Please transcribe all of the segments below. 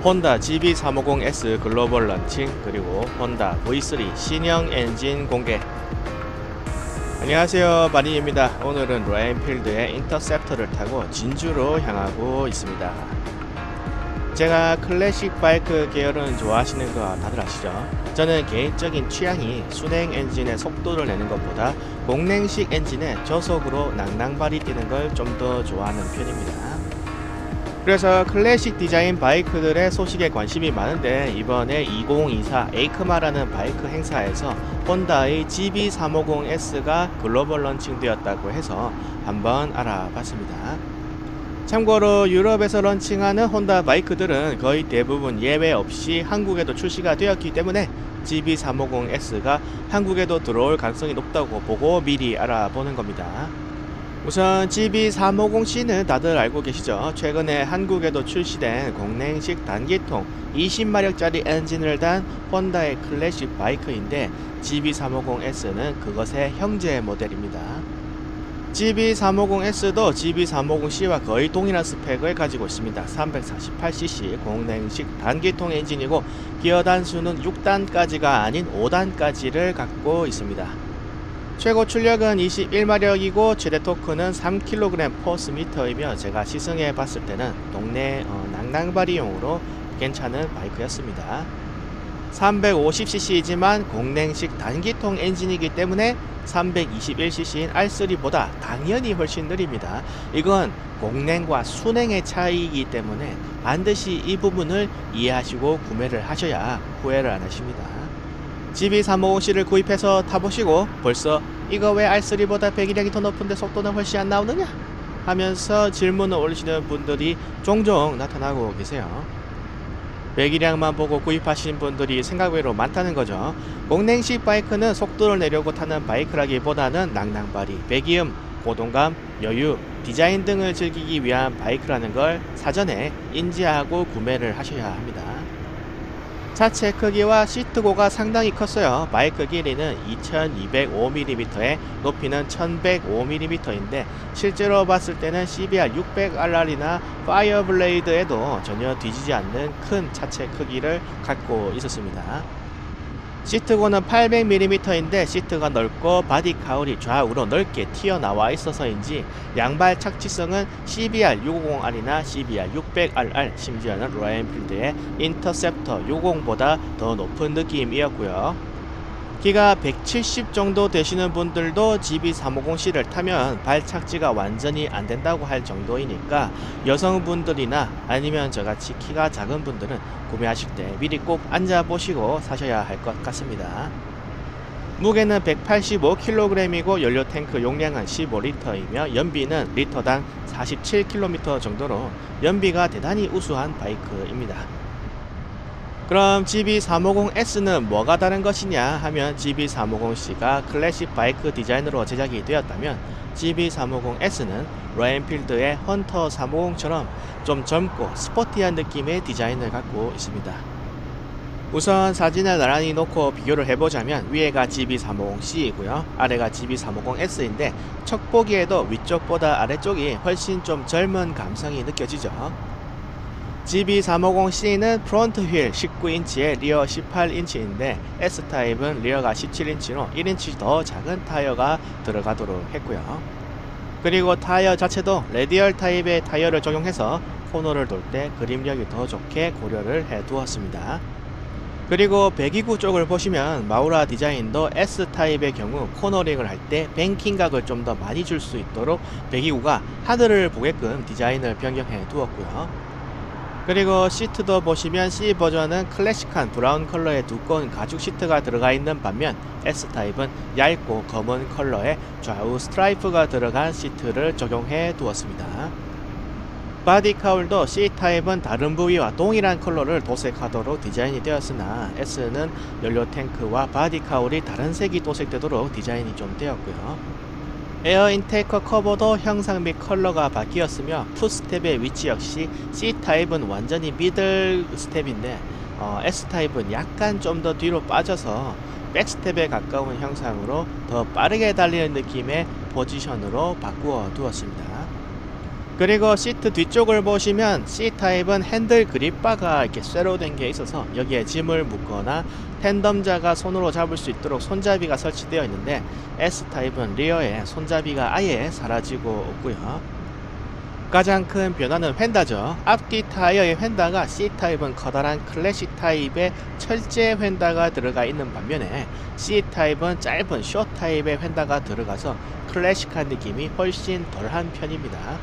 혼다 GB350S 글로벌 런칭, 그리고 혼다 V3 신형 엔진 공개. 안녕하세요, 마린입니다. 오늘은 로얄엔필드의 인터셉터를 타고 진주로 향하고 있습니다. 제가 클래식 바이크 계열은 좋아하시는 거 다들 아시죠? 저는 개인적인 취향이 순행 엔진의 속도를 내는 것보다 공랭식 엔진의 저속으로 낭낭발이 뛰는 걸 좀 더 좋아하는 편입니다. 그래서 클래식 디자인 바이크들의 소식에 관심이 많은데, 이번에 2024 에이크마라는 바이크 행사에서 혼다의 GB350S가 글로벌 런칭되었다고 해서 한번 알아봤습니다. 참고로 유럽에서 런칭하는 혼다 바이크들은 거의 대부분 예외 없이 한국에도 출시가 되었기 때문에 GB350S가 한국에도 들어올 가능성이 높다고 보고 미리 알아보는 겁니다. 우선 GB350C는 다들 알고 계시죠? 최근에 한국에도 출시된 공랭식 단기통 20마력짜리 엔진을 단 혼다의 클래식 바이크인데, GB350S는 그것의 형제 모델입니다. GB350S도 GB350C와 거의 동일한 스펙을 가지고 있습니다. 348cc 공랭식 단기통 엔진이고, 기어 단수는 6단까지가 아닌 5단까지를 갖고 있습니다. 최고 출력은 21마력이고 최대 토크는 3kg/sm이며 제가 시승해 봤을 때는 동네 낭낭바리용으로 괜찮은 바이크였습니다. 350cc이지만 공랭식 단기통 엔진이기 때문에 321cc인 R3보다 당연히 훨씬 느립니다. 이건 공랭과 순행의 차이이기 때문에 반드시 이 부분을 이해하시고 구매를 하셔야 후회를 안 하십니다. GB350C를 구입해서 타보시고 벌써 이거 왜 R3보다 배기량이 더 높은데 속도는 훨씬 안 나오느냐 하면서 질문을 올리시는 분들이 종종 나타나고 계세요. 배기량만 보고 구입하신 분들이 생각외로 많다는 거죠. 공랭식 바이크는 속도를 내려고 타는 바이크라기보다는 낭낭발이, 배기음, 고동감, 여유, 디자인 등을 즐기기 위한 바이크라는 걸 사전에 인지하고 구매를 하셔야 합니다. 차체 크기와 시트고가 상당히 컸어요. 바이크 길이는 2205mm에 높이는 1105mm인데 실제로 봤을 때는 CBR 600RR이나 파이어블레이드에도 전혀 뒤지지 않는 큰 차체 크기를 갖고 있었습니다. 시트고는 800mm인데 시트가 넓고 바디 카울이 좌우로 넓게 튀어나와 있어서인지 양발 착지성은 CBR 650R이나 CBR 600RR, 심지어는 로얄엔필드의 인터셉터 60보다 더 높은 느낌이었고요. 키가 170 정도 되시는 분들도 GB350C를 타면 발 착지가 완전히 안 된다고 할 정도이니까 여성분들이나 아니면 저같이 키가 작은 분들은 구매하실 때 미리 꼭 앉아보시고 사셔야 할 것 같습니다. 무게는 185kg이고 연료 탱크 용량은 15리터이며 연비는 리터당 47km 정도로 연비가 대단히 우수한 바이크입니다. 그럼 GB350S는 뭐가 다른 것이냐 하면, GB350C가 클래식 바이크 디자인으로 제작이 되었다면 GB350S는 로얄엔필드의 헌터 350처럼 좀 젊고 스포티한 느낌의 디자인을 갖고 있습니다. 우선 사진을 나란히 놓고 비교를 해보자면 위에가 GB350C이고요, 아래가 GB350S인데 척 보기에도 위쪽보다 아래쪽이 훨씬 좀 젊은 감성이 느껴지죠. GB350C는 프론트 휠 19인치에 리어 18인치인데 S타입은 리어가 17인치로 1인치 더 작은 타이어가 들어가도록 했고요. 그리고 타이어 자체도 레디얼 타입의 타이어를 적용해서 코너를 돌 때 그립력이 더 좋게 고려를 해 두었습니다. 그리고 배기구 쪽을 보시면 마우라 디자인도 S타입의 경우 코너링을 할 때 뱅킹각을 좀 더 많이 줄 수 있도록 배기구가 하늘을 보게끔 디자인을 변경해 두었고요. 그리고 시트도 보시면 C 버전은 클래식한 브라운 컬러의 두꺼운 가죽 시트가 들어가 있는 반면 S타입은 얇고 검은 컬러의 좌우 스트라이프가 들어간 시트를 적용해 두었습니다. 바디 카울도 C타입은 다른 부위와 동일한 컬러를 도색하도록 디자인이 되었으나 S는 연료 탱크와 바디 카울이 다른 색이 도색되도록 디자인이 좀 되었고요. 에어 인테이커 커버도 형상 및 컬러가 바뀌었으며 풋스텝의 위치 역시 C타입은 완전히 미들 스텝인데 S타입은 약간 좀 더 뒤로 빠져서 백스텝에 가까운 형상으로 더 빠르게 달리는 느낌의 포지션으로 바꾸어 두었습니다. 그리고 시트 뒤쪽을 보시면 C타입은 핸들 그립바가 이렇게 쇠로 된 게 있어서 여기에 짐을 묻거나 텐덤자가 손으로 잡을 수 있도록 손잡이가 설치되어 있는데, S타입은 리어에 손잡이가 아예 사라지고 없고요. 가장 큰 변화는 휀다죠. 앞뒤 타이어의 휀다가 C타입은 커다란 클래식 타입의 철제 휀다가 들어가 있는 반면에 C타입은 짧은 숏 타입의 휀다가 들어가서 클래식한 느낌이 훨씬 덜한 편입니다.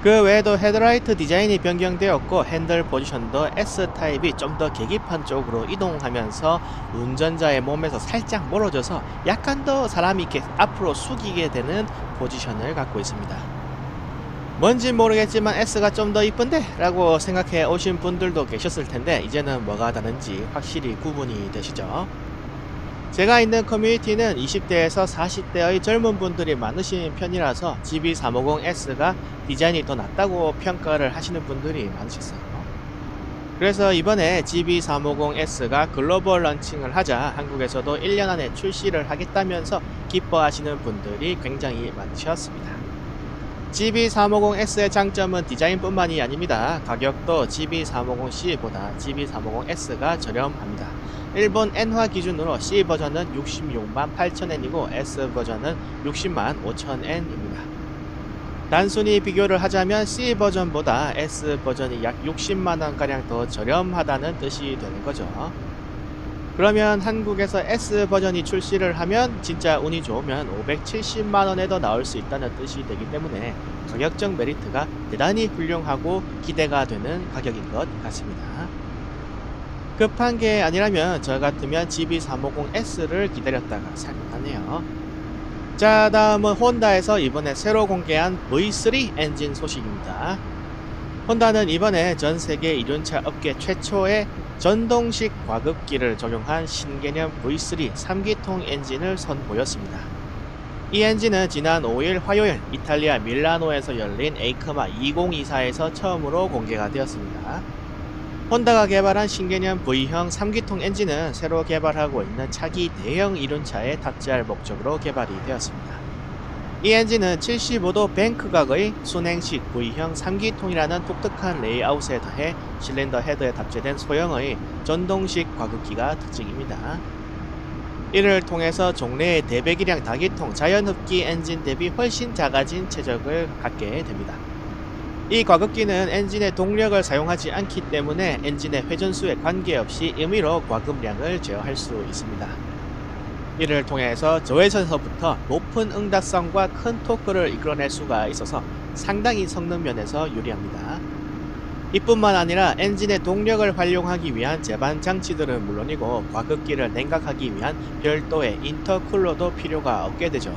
그 외에도 헤드라이트 디자인이 변경되었고 핸들 포지션도 S타입이 좀 더 계기판 쪽으로 이동하면서 운전자의 몸에서 살짝 멀어져서 약간 더 사람이 이렇게 앞으로 숙이게 되는 포지션을 갖고 있습니다. 뭔진 모르겠지만 S가 좀 더 이쁜데? 라고 생각해 오신 분들도 계셨을 텐데, 이제는 뭐가 다른지 확실히 구분이 되시죠? 제가 있는 커뮤니티는 20대에서 40대의 젊은 분들이 많으신 편이라서 GB350S가 디자인이 더 낫다고 평가를 하시는 분들이 많으셨어요. 그래서 이번에 GB350S가 글로벌 런칭을 하자 한국에서도 1년 안에 출시를 하겠다면서 기뻐하시는 분들이 굉장히 많으셨습니다. GB350S의 장점은 디자인뿐만이 아닙니다. 가격도 GB350C보다 GB350S가 저렴합니다. 일본 엔화 기준으로 C 버전은 66만 8천엔이고 S 버전은 60만 5천엔입니다. 단순히 비교를 하자면 C 버전보다 S 버전이 약 60만원가량 더 저렴하다는 뜻이 되는 거죠. 그러면 한국에서 S 버전이 출시를 하면 진짜 운이 좋으면 570만원에도 나올 수 있다는 뜻이 되기 때문에 가격적 메리트가 대단히 훌륭하고 기대가 되는 가격인 것 같습니다. 급한 게 아니라면 저 같으면 GB350S를 기다렸다가 살만하네요. 자, 다음은 혼다에서 이번에 새로 공개한 V3 엔진 소식입니다. 혼다는 이번에 전 세계 이륜차 업계 최초의 전동식 과급기를 적용한 신개념 V3 3기통 엔진을 선보였습니다. 이 엔진은 지난 5일 화요일 이탈리아 밀라노에서 열린 에이크마 2024에서 처음으로 공개가 되었습니다. 혼다가 개발한 신개념 V형 3기통 엔진은 새로 개발하고 있는 차기 대형 이륜차에 탑재할 목적으로 개발이 되었습니다. 이 엔진은 75도 뱅크각의 순행식 V형 3기통이라는 독특한 레이아웃에 더해 실린더 헤드에 탑재된 소형의 전동식 과급기가 특징입니다. 이를 통해서 종래의 대배기량 다기통 자연흡기 엔진 대비 훨씬 작아진 체적을 갖게 됩니다. 이 과급기는 엔진의 동력을 사용하지 않기 때문에 엔진의 회전수에 관계없이 임의로 과급량을 제어할 수 있습니다. 이를 통해서 저회전에서부터 높은 응답성과 큰 토크를 이끌어낼 수가 있어서 상당히 성능 면에서 유리합니다. 이뿐만 아니라 엔진의 동력을 활용하기 위한 제반 장치들은 물론이고 과급기를 냉각하기 위한 별도의 인터쿨러도 필요가 없게 되죠.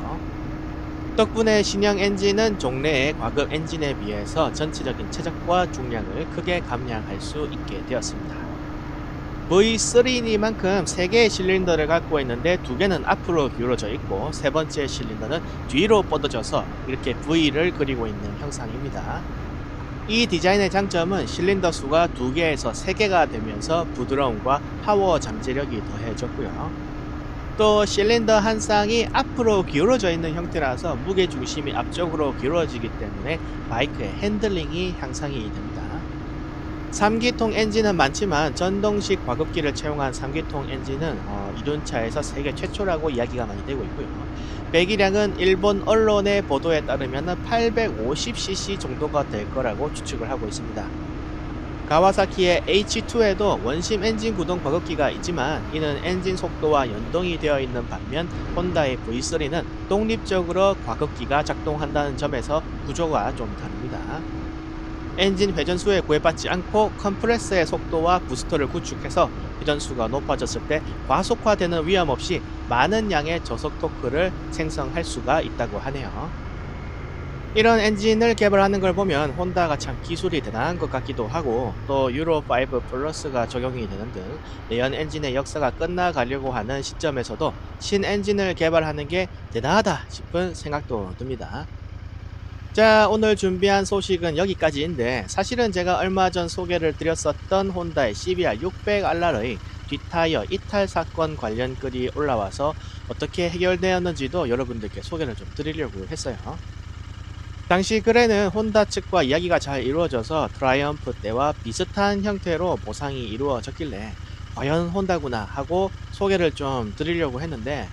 덕분에 신형 엔진은 종래의 과급 엔진에 비해서 전체적인 체적과 중량을 크게 감량할 수 있게 되었습니다. V3니만큼 3개의 실린더를 갖고 있는데 2개는 앞으로 기울어져 있고 세 번째 실린더는 뒤로 뻗어져서 이렇게 V를 그리고 있는 형상입니다. 이 디자인의 장점은 실린더 수가 2개에서 3개가 되면서 부드러움과 파워 잠재력이 더해졌고요. 또 실린더 한 쌍이 앞으로 기울어져 있는 형태라서 무게중심이 앞쪽으로 기울어지기 때문에 바이크의 핸들링이 향상이 됩니다. 3기통 엔진은 많지만 전동식 과급기를 채용한 3기통 엔진은 이륜차에서 세계 최초라고 이야기가 많이 되고 있고요. 배기량은 일본 언론의 보도에 따르면 850cc 정도가 될 거라고 추측을 하고 있습니다. 가와사키의 H2에도 원심 엔진 구동 과급기가 있지만 이는 엔진 속도와 연동이 되어 있는 반면 혼다의 V3는 독립적으로 과급기가 작동한다는 점에서 구조가 좀 다릅니다. 엔진 회전수에 구애받지 않고 컴프레서의 속도와 부스터를 구축해서 회전수가 높아졌을 때 과속화되는 위험 없이 많은 양의 저속 토크를 생성할 수가 있다고 하네요. 이런 엔진을 개발하는 걸 보면 혼다가 참 기술이 대단한 것 같기도 하고 또 유로5 플러스가 적용이 되는 등 내연 엔진의 역사가 끝나가려고 하는 시점에서도 신엔진을 개발하는 게 대단하다 싶은 생각도 듭니다. 자, 오늘 준비한 소식은 여기까지인데 사실은 제가 얼마 전 소개를 드렸었던 혼다의 CBR600RR의 뒷타이어 이탈 사건 관련 글이 올라와서 어떻게 해결되었는지도 여러분들께 소개를 좀 드리려고 했어요. 당시 글에는 혼다 측과 이야기가 잘 이루어져서 트라이엄프 때와 비슷한 형태로 보상이 이루어졌길래 과연 혼다구나 하고 소개를 좀 드리려고 했는데,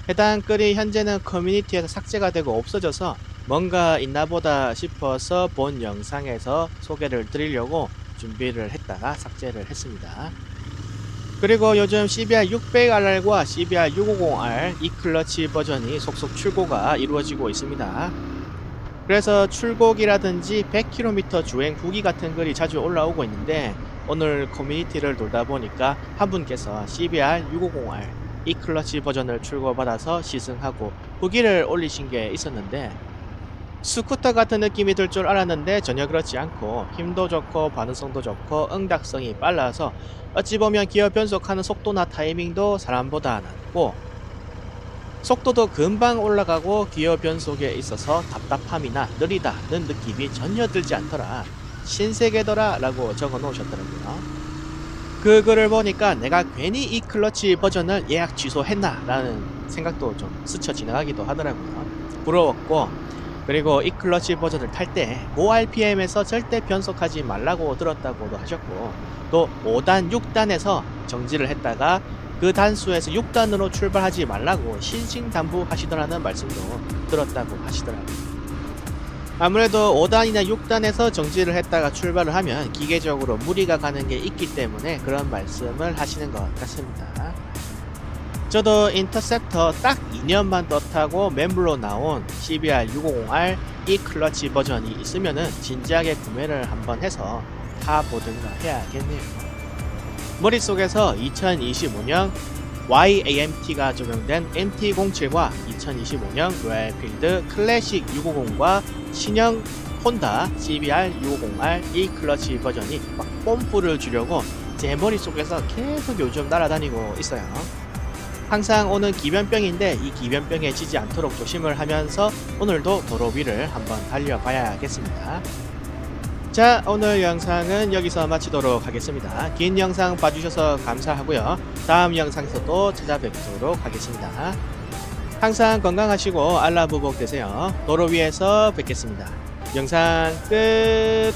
해당 글이 현재는 커뮤니티에서 삭제가 되고 없어져서 뭔가 있나 보다 싶어서 본 영상에서 소개를 드리려고 준비를 했다가 삭제를 했습니다. 그리고 요즘 CBR 600RR과 CBR 650R E클러치 버전이 속속 출고가 이루어지고 있습니다. 그래서 출고기라든지 100km 주행 후기 같은 글이 자주 올라오고 있는데, 오늘 커뮤니티를 돌다 보니까 한 분께서 CBR 650R E클러치 버전을 출고받아서 시승하고 후기를 올리신 게 있었는데, 스쿠터 같은 느낌이 들 줄 알았는데 전혀 그렇지 않고 힘도 좋고 반응성도 좋고 응답성이 빨라서 어찌 보면 기어 변속하는 속도나 타이밍도 사람보다 낮고, 속도도 금방 올라가고 기어 변속에 있어서 답답함이나 느리다는 느낌이 전혀 들지 않더라. 신세계더라 라고 적어 놓으셨더라고요. 그 글을 보니까 내가 괜히 이 클러치 버전을 예약 취소했나 라는 생각도 좀 스쳐 지나가기도 하더라고요. 부러웠고, 그리고 이 클러치 버전을 탈 때 고RPM에서 절대 변속하지 말라고 들었다고도 하셨고, 또 5단 6단에서 정지를 했다가 그 단수에서 6단으로 출발하지 말라고 신신당부 하시더라는 말씀도 들었다고 하시더라고요. 아무래도 5단이나 6단에서 정지를 했다가 출발을 하면 기계적으로 무리가 가는 게 있기 때문에 그런 말씀을 하시는 것 같습니다. 저도 인터셉터 딱 2년만 더 타고 맨물로 나온 CBR 650R E클러치 버전이 있으면은 진지하게 구매를 한번 해서 타보든가 해야겠네요. 머릿속에서 2025년 YAMT가 적용된 MT-07과 2025년 로얄필드 클래식 650과 신형 혼다 CBR 650R E클러치 버전이 막 뽐뿌를 주려고 제 머릿속에서 계속 요즘 날아다니고 있어요. 항상 오는 기변병인데 이 기변병에 지지 않도록 조심을 하면서 오늘도 도로 위를 한번 달려봐야겠습니다. 자, 오늘 영상은 여기서 마치도록 하겠습니다. 긴 영상 봐주셔서 감사하고요. 다음 영상에서 또 찾아뵙도록 하겠습니다. 항상 건강하시고 알라부복 되세요. 도로 위에서 뵙겠습니다. 영상 끝.